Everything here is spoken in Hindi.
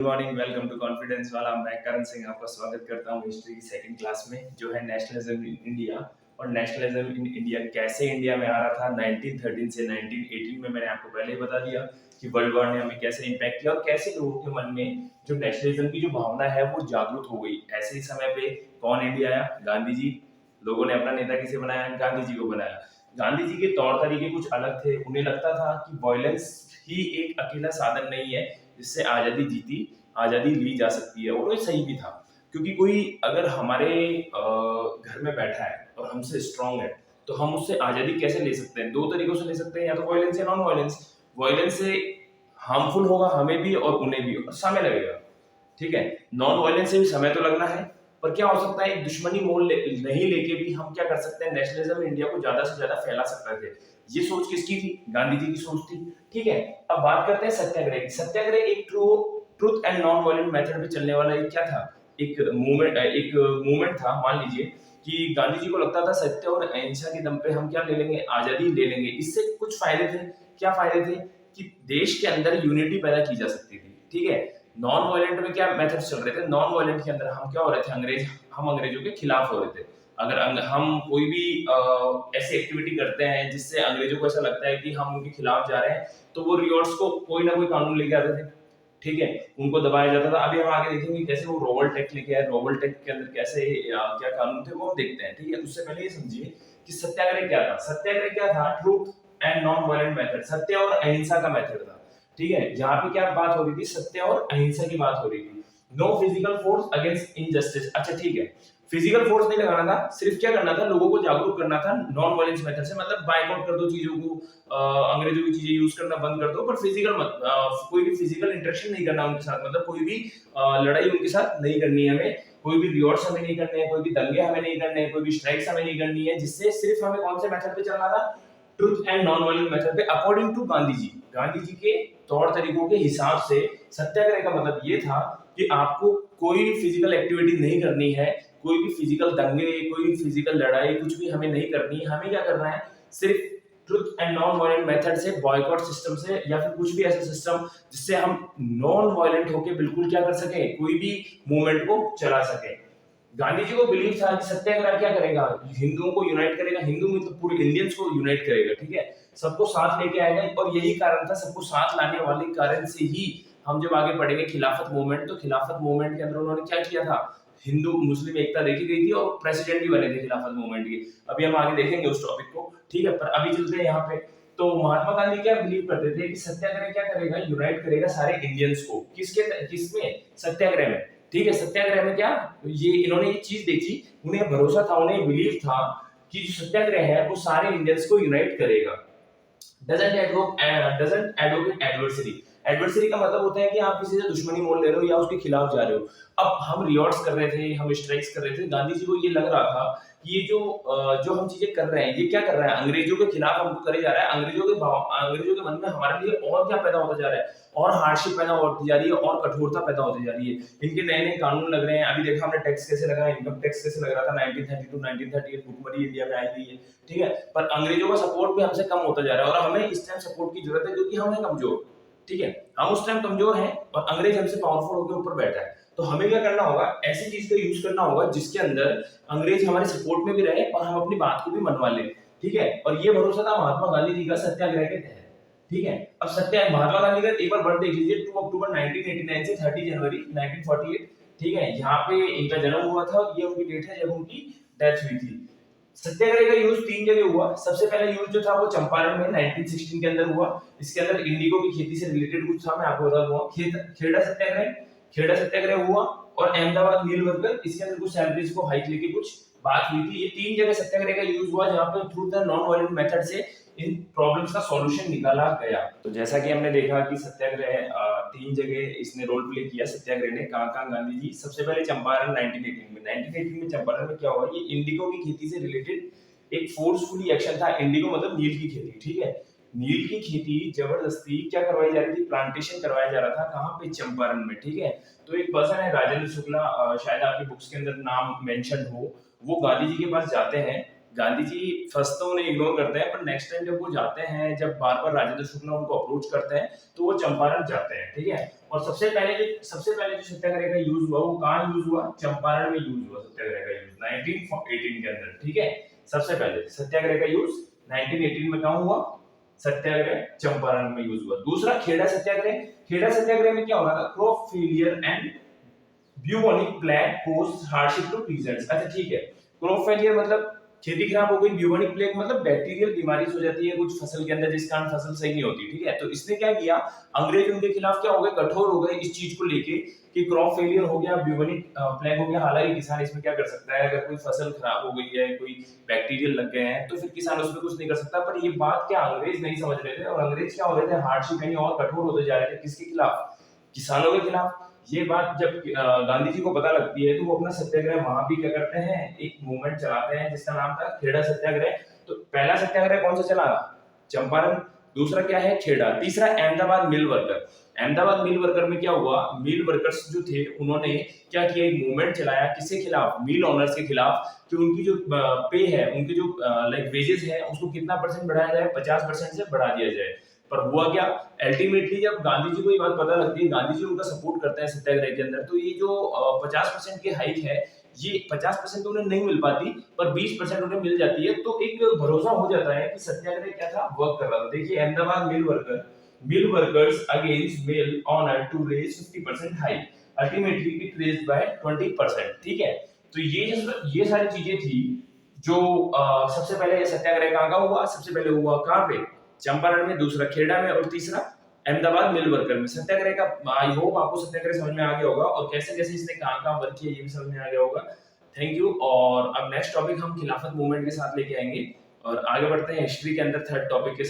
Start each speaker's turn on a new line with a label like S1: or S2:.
S1: Good morning, welcome to confidence वाला। मैं करण सिंह आपका स्वागत करता हूँ हिस्ट्री की सेकंड क्लास में, जो है नेशनलिज्म इन इंडिया। और नेशनलिज्म इन इंडिया कैसे इंडिया में आ रहा था 1913 से 1918 में। मैंने आपको पहले ही बता दिया कि वर्ल्ड वॉर ने हमें कैसे इम्पैक्ट किया और कैसे लोगों के मन में जो नेशनलिज्म की जो भावना है वो जागरूक हो गई। ऐसे ही समय पे कौन इंडिया आया? गांधी जी। लोगों ने अपना नेता किसे बनाया? गांधी जी को बनाया। गांधी जी के तौर तरीके कुछ अलग थे। उन्हें लगता था कि वायलेंस ही एक अकेला साधन नहीं है जिससे आजादी ली जा सकती है। और ये सही भी था, क्योंकि कोई अगर हमारे घर में बैठा है और हमसे स्ट्रांग है तो हम उससे आजादी कैसे ले सकते हैं? दो तरीकों से ले सकते हैं, या तो वायलेंस या नॉन वायलेंस। वायलेंस से हार्मफुल होगा हमें भी और उन्हें भी, और समय लगेगा। ठीक है, नॉन वायलेंस से भी समय तो लगना है, पर क्या हो सकता है, एक दुश्मनी नहीं लेके भी हम क्या कर सकते हैं, नेशनलिज्म इंडिया को ज्यादा से ज्यादा फैला सकते थे। ये सोच किसकी थी? गांधी जी की सोच थी। ठीक है, अब बात करते हैं सत्याग्रह की। सत्याग्रह एक truth and non violent method पे चलने वाला एक क्या था, एक मूवमेंट था। मान लीजिए कि गांधी जी को लगता था सत्य और अहिंसा के दम पे हम क्या ले लेंगे, आजादी ले लेंगे। इससे कुछ फायदे थे। क्या फायदे थे? कि देश के अंदर यूनिटी पैदा की जा सकती थी। ठीक है, नॉन वायलेंट में क्या मेथड चल रहे थे? नॉन वायलेंट के अंदर हम क्या हो रहे थे, हम अंग्रेजों के खिलाफ हो रहे थे। अगर हम कोई भी ऐसी एक्टिविटी करते हैं जिससे अंग्रेजों को ऐसा लगता है कि हम उनके खिलाफ जा रहे हैं, तो वो रिवॉर्ड्स को कोई ना कोई कानून लेके आते थे। ठीक है, उनको दबाया जाता था। अभी हम आगे देखेंगे कैसे वो रोबल टेक लेके आए। रोबल टेक के अंदर कैसे क्या कानून थे वो हम देखते हैं। ठीक है, उससे पहले ये समझिए कि सत्याग्रह क्या था। सत्याग्रह क्या था? Truth and non violent method, सत्य और अहिंसा का मेथड था। ठीक है, यहाँ पे क्या बात हो रही थी? सत्य और अहिंसा की बात हो रही थी। No physical force against injustice. अच्छा ठीक है, फिजिकल फोर्स नहीं लगाना था, सिर्फ क्या करना था, लोगों को जागरूक करना था नॉन वायलेंस मेथड से। मतलब बायकॉट कर दो चीजों को, अंग्रेजों की चीजें यूज करना बंद कर दो, पर फिजिकल मत, कोई भी फिजिकल इंटरेक्शन नहीं करना उनके साथ। मतलब कोई भी लड़ाई उनके साथ नहीं करनी है हमें, कोई भी रिवॉर्ड्स हमें नहीं करने हैं, कोई भी दंगे हमें नहीं करने हैं, कोई भी स्ट्राइक्स हमें नहीं करनी है। जिससे सिर्फ हमें कौन से मेथड पे चलना था? Truth and non violent method पे, अकॉर्डिंग टू गांधी जी। गांधी जी के तौर तरीकों के हिसाब से सत्याग्रह का मतलब ये था कि आपको कोई भी फिजिकल एक्टिविटी नहीं करनी है, कोई भी फिजिकल दंगे, कोई भी फिजिकल लड़ाई, कुछ भी हमें नहीं करनी है। हमें क्या करना है? सिर्फ truth and non violent method से, बॉयकॉट सिस्टम से, या फिर कुछ भी ऐसा सिस्टम जिससे हम नॉन वायलेंट होके बिल्कुल क्या कर सके, कोई भी मूवमेंट को चला सके। गांधी जी को बिलीव था कि सत्याग्रह क्या करेगा, हिंदुओं को यूनाइट करेगा। हिंदू मतलब पूरे इंडियंस को यूनाइट करेगा। ठीक है, सबको साथ लेके आएगा। और यही कारण था, सबको साथ लाने वाले कारण से ही हम जब आगे बढ़ेंगे खिलाफत मूवमेंट, तो खिलाफत मूवमेंट के अंदर उन्होंने क्या किया था, हिंदू मुस्लिम एकता देखी गई थी और प्रेसिडेंट भी बने थे खिलाफत मूवमेंट के। अभी हम आगे देखेंगे उस टॉपिक को। ठीक है, पर अभी चलते हैं यहाँ पे। तो महात्मा गांधी क्या बिलीव करते थे कि सत्याग्रह क्या करेगा, यूनाइट करेगा सारे इंडियंस को। किसमें? सत्याग्रह में। ठीक है, सत्याग्रह में क्या, ये इन्होंने ये चीज देखी, उन्हें भरोसा था, उन्हें बिलीव था कि जो सत्याग्रह है वो सारे इंडियंस को यूनाइट करेगा। Doesn't advocate adversary. एडवर्सरी का मतलब होता है कि आप किसी से दुश्मनी मोल ले रहे हो या उसके खिलाफ जा रहे हो। अब हम रिवॉर्ड्स कर रहे थे, हम स्ट्राइक्स कर रहे थे। गांधी जी को ये लग रहा था कि ये जो हम चीजें कर रहे हैं, ये क्या कर रहा है, अंग्रेजों के खिलाफ हमको करे जा रहा है। अंग्रेजों के मन में हमारे लिए और क्या पैदा होता जा रहा है, और हार्डशिप पैदा होती जा रही है, और कठोरता पैदा होती जा रही है। इनके नए नए कानून लग रहे हैं। अभी देखा हमने टैक्स कैसे लगा, इनकम टैक्स कैसे लग रहा था 1932 1938 भुखमरी इंडिया में आई हुई है। ठीक है, पर अंग्रेजों का सपोर्ट भी हमसे कम होता जा रहा है, और हमें इस टाइम सपोर्ट की जरूरत है क्योंकि हम हैं कमजोर। ठीक है, हम उस टाइम कमजोर हैं और अंग्रेज हमसे पावरफुल होकर ऊपर बैठा है। तो हमें क्या करना होगा, ऐसी चीज का यूज करना होगा जिसके अंदर अंग्रेज हमारे सपोर्ट में भी रहे और हम अपनी बात को भी मनवा ले। ठीक है, और ये भरोसा था महात्मा गांधी जी का सत्याग्रह के तहत। ठीक है, अब महात्मा गांधी का एक बार बर्थ देख लीजिए, 2 अक्टूबर 1989 से 30 जनवरी 1948। ठीक है, यहाँ पे इनका जन्म हुआ था, ये उनकी डेट है जब उनकी डेथ हुई थी। सत्याग्रह का यूज 3 जगह हुआ। सबसे पहले यूज जो था वो चंपारण में 1916 के अंदर हुआ। इसके अंदर इंडिगो की खेती से रिलेटेड कुछ था, मैं आपको बता दूंगा। खेड़ा सत्याग्रह हुआ। और अहमदाबाद मिल वर्कर, इसके अंदर कुछ सैलरीज को हाइक लेके कुछ बात हुई थी। ये 3 जगह सत्याग्रह का यूज हुआ जहां पे through the non violent method से इन प्रॉब्लम्स का सॉल्यूशन निकाला गया। तो जैसा कि हमने देखा कि सत्याग्रह 3 जगह इसने रोल प्ले किया। सत्याग्रह ने कहां गांधी जी, सबसे पहले चंपारण 1918 में चंपारण में क्या हुआ, ये इंडिगो की खेती से रिलेटेड एक फोर्सफुली एक्शन था। इंडिगो मतलब नील की खेती। ठीक है, नील की खेती जबरदस्ती क्या करवाई जा रही थी, प्लांटेशन करवाया जा रहा था। कहां पे? चंपारण में। ठीक है, तो एक पर्सन है राजेंद्र शुक्ला, शायद आपकी बुक्स के अंदर नाम मेंशन हो, वो गांधी जी के पास जाते हैं गांधी जी फर्स्ट तो उन्हें इग्नोर करते हैं, पर नेक्स्ट टाइम जब वो जाते हैं, जब बार बार राजेंद्र शुक्ला उनको अप्रोच करते हैं, तो वो चंपारण जाते हैं, ठीक है। और सबसे पहले जो सत्याग्रह का यूज हुआ वो कहाँ यूज हुआ, चंपारण में यूज हुआ सत्याग्रह का यूज 1918 के अंदर, ठीक है। सबसे पहले सत्याग्रह का यूज 1918 में कहाँ हुआ, सत्याग्रह चंपारण में यूज हुआ। दूसरा खेड़ा सत्याग्रह, खेड़ा सत्याग्रह में क्या हो रहा था, crop failure and bubonic plague cause hardship to peasants. अच्छा ठीक है, क्रॉप फेलियर मतलब खेती खराब हो गई, ब्यूबोनिक प्लेग मतलब बैक्टीरियल बीमारी हो जाती है कुछ फसल के अंदर, जिस कारण फसल सही नहीं होती, ठीक है। तो इसने क्या किया, अंग्रेज उनके खिलाफ क्या हो गए, कठोर हो गए इस चीज को लेके कि क्रॉप फेलियर हो गया, ब्यूबोनिक प्लेग हो गया। हालांकि किसान इसमें क्या कर सकता है, अगर कोई फसल खराब हो गई है, कोई बैक्टीरियल लग गए हैं, तो फिर किसान उसमें कुछ नहीं कर सकता। पर ये बात क्या अंग्रेज नहीं समझ रहे थे, और अंग्रेज क्या हो रहे थे, हार्डशिप यानी और कठोर होते जा रहे थे, किसके खिलाफ, किसानों के खिलाफ। ये बात जब गांधी जी को पता लगती है, तो वो अपना सत्याग्रह वहां भी क्या करते हैं, एक मूवमेंट चलाते हैं जिसका नाम था खेड़ा सत्याग्रह। तो पहला सत्याग्रह कौन सा चला, चंपारण। दूसरा क्या है, खेड़ा। तीसरा Ahmedabad mill worker. Ahmedabad mill worker में क्या हुआ, मिल वर्कर्स जो थे उन्होंने क्या किया, एक मूवमेंट चलाया, किसके खिलाफ, मिल ओनर्स के खिलाफ, कि उनकी जो पे है, उनकी जो लाइक वेजेस है, उसको कितना परसेंट बढ़ाया जाए, 50% से बढ़ा दिया जाए। पर हुआ क्या, अल्टीमेटली जब गांधी जी को ये बात पता लगती है, गांधी जी उनका सपोर्ट करते हैं सत्याग्रह के अंदर, तो ये जो 50% की हाइक है, ये 50% तो उन्हें नहीं मिल पाती, पर 20% उन्हें मिल जाती है। तो एक भरोसा हो जाता है कि सत्याग्रह क्या था, वर्क कर रहा था। देखिए Ahmedabad mill workers against mill owner to raise 50% hike, ultimately it raised by 20%, ठीक है। तो ये सारी चीजें थी जो सबसे पहले ये सत्याग्रह कहाँ का हुआ, सबसे पहले हुआ कहाँ पे, चंपारण में, दूसरा खेड़ा में, और तीसरा अहमदाबाद मिल वर्कर में। सत्याग्रह का आई होप आपको सत्याग्रह समझ में आ गया होगा, और कैसे कैसे इसने कहाँ वर्क किया ये भी समझ में आ गया होगा। Thank you. और अब नेक्स्ट टॉपिक हम खिलाफत मूवमेंट के साथ लेके आएंगे, और आगे बढ़ते हैं हिस्ट्री के अंदर थर्ड टॉपिक के साथ।